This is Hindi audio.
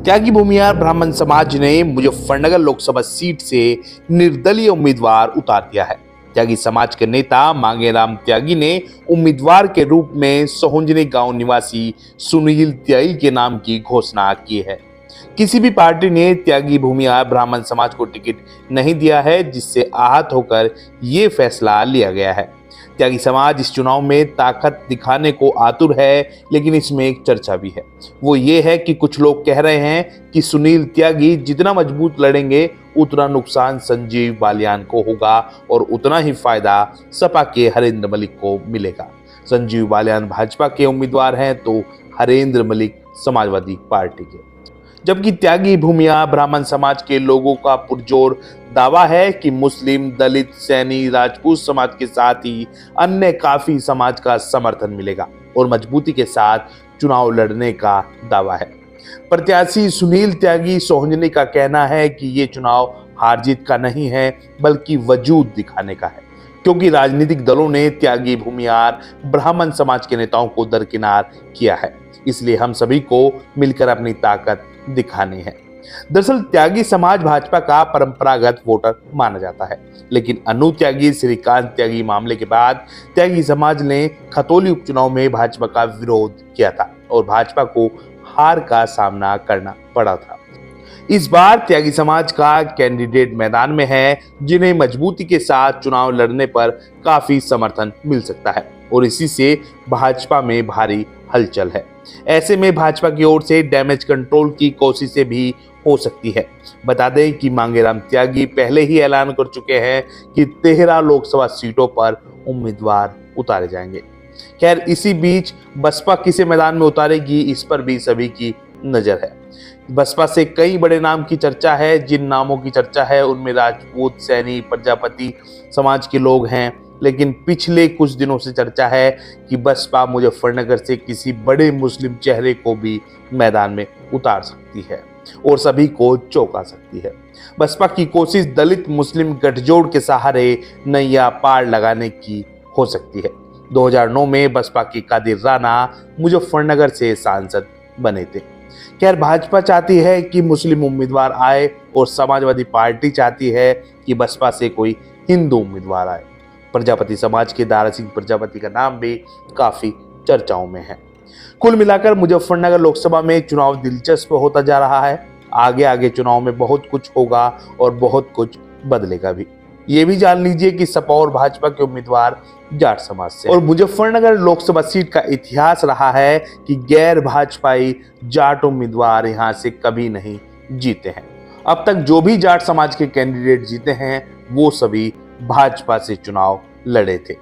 त्यागी भूमिहार ब्राह्मण समाज ने मुजफ्फरनगर लोकसभा सीट से निर्दलीय उम्मीदवार उतार दिया है। त्यागी समाज के नेता मांगेराम त्यागी ने उम्मीदवार के रूप में सोहंजनी गांव निवासी सुनील त्यागी के नाम की घोषणा की है। किसी भी पार्टी ने त्यागी भूमिहार ब्राह्मण समाज को टिकट नहीं दिया है, जिससे आहत होकर ये फैसला लिया गया है। त्यागी समाज इस चुनाव में ताकत दिखाने को आतुर है, लेकिन इसमें एक चर्चा भी है। वो ये है कि कुछ लोग कह रहे हैं कि सुनील त्यागी जितना मजबूत लड़ेंगे उतना नुकसान संजीव बालियान को होगा और उतना ही फायदा सपा के हरेंद्र मलिक को मिलेगा। संजीव बालियान भाजपा के उम्मीदवार हैं तो हरेंद्र मलिक समाजवादी पार्टी के। जबकि त्यागी भूमिहार ब्राह्मण समाज के लोगों का पुरजोर दावा है कि मुस्लिम, दलित, सैनी, राजपूत समाज के साथ ही अन्य काफी समाज का समर्थन मिलेगा और मजबूती के साथ चुनाव लड़ने का दावा है। प्रत्याशी सुनील त्यागी सोहंजनी का कहना है कि ये चुनाव हार जीत का नहीं है, बल्कि वजूद दिखाने का है, क्योंकि राजनीतिक दलों ने त्यागी भूमिहार ब्राह्मण समाज के नेताओं को दरकिनार किया है। इसलिए हम सभी को मिलकर अपनी ताकत दिखानी है। दरअसल त्यागी समाज भाजपा का परंपरागत वोटर माना जाता है, लेकिन अनु त्यागी, श्रीकांत त्यागी मामले के बाद त्यागी समाज ने खतौली उपचुनाव में भाजपा का विरोध किया था और भाजपा को हार का सामना करना पड़ा था। इस बार त्यागी समाज का कैंडिडेट मैदान में है, जिन्हें मजबूती के साथ चुनाव लड़ने पर काफी समर्थन मिल सकता है और इसी से भाजपा में भारी हलचल है। ऐसे में भाजपा की ओर से डैमेज कंट्रोल की कोशिशें भी हो सकती है। बता दें कि मांगेराम त्यागी पहले ही ऐलान कर चुके हैं कि 13 लोकसभा सीटों पर उम्मीदवार उतारे जाएंगे। खैर, इसी बीच बसपा किसे मैदान में उतारेगी, इस पर भी सभी की नजर है। बसपा से कई बड़े नाम की चर्चा है। जिन नामों की चर्चा है उनमें राजपूत, सैनी, प्रजापति समाज के लोग हैं, लेकिन पिछले कुछ दिनों से चर्चा है कि बसपा मुजफ्फरनगर से किसी बड़े मुस्लिम चेहरे को भी मैदान में उतार सकती है और सभी को चौंका सकती है। बसपा की कोशिश दलित मुस्लिम गठजोड़ के सहारे नैया पार लगाने की हो सकती है। 2009 में बसपा के कादिर राना मुजफ्फरनगर से सांसद बने थे। खैर, भाजपा चाहती है कि मुस्लिम उम्मीदवार आए और समाजवादी पार्टी चाहती है कि बसपा से कोई हिंदू उम्मीदवार आए। प्रजापति समाज के दारा सिंह प्रजापति का नाम भी काफी चर्चाओं में है। कुल मिलाकर मुजफ्फरनगर लोकसभा में चुनाव दिलचस्प होता जा रहा है। आगे आगे चुनाव में बहुत कुछ होगा और बहुत कुछ बदलेगा भी। ये भी जान लीजिए कि सपा और भाजपा के उम्मीदवार जाट समाज से, और मुजफ्फरनगर लोकसभा सीट का इतिहास रहा है कि गैर भाजपाई जाट उम्मीदवार यहां से कभी नहीं जीते हैं। अब तक जो भी जाट समाज के कैंडिडेट जीते हैं वो सभी भाजपा से चुनाव लड़े थे।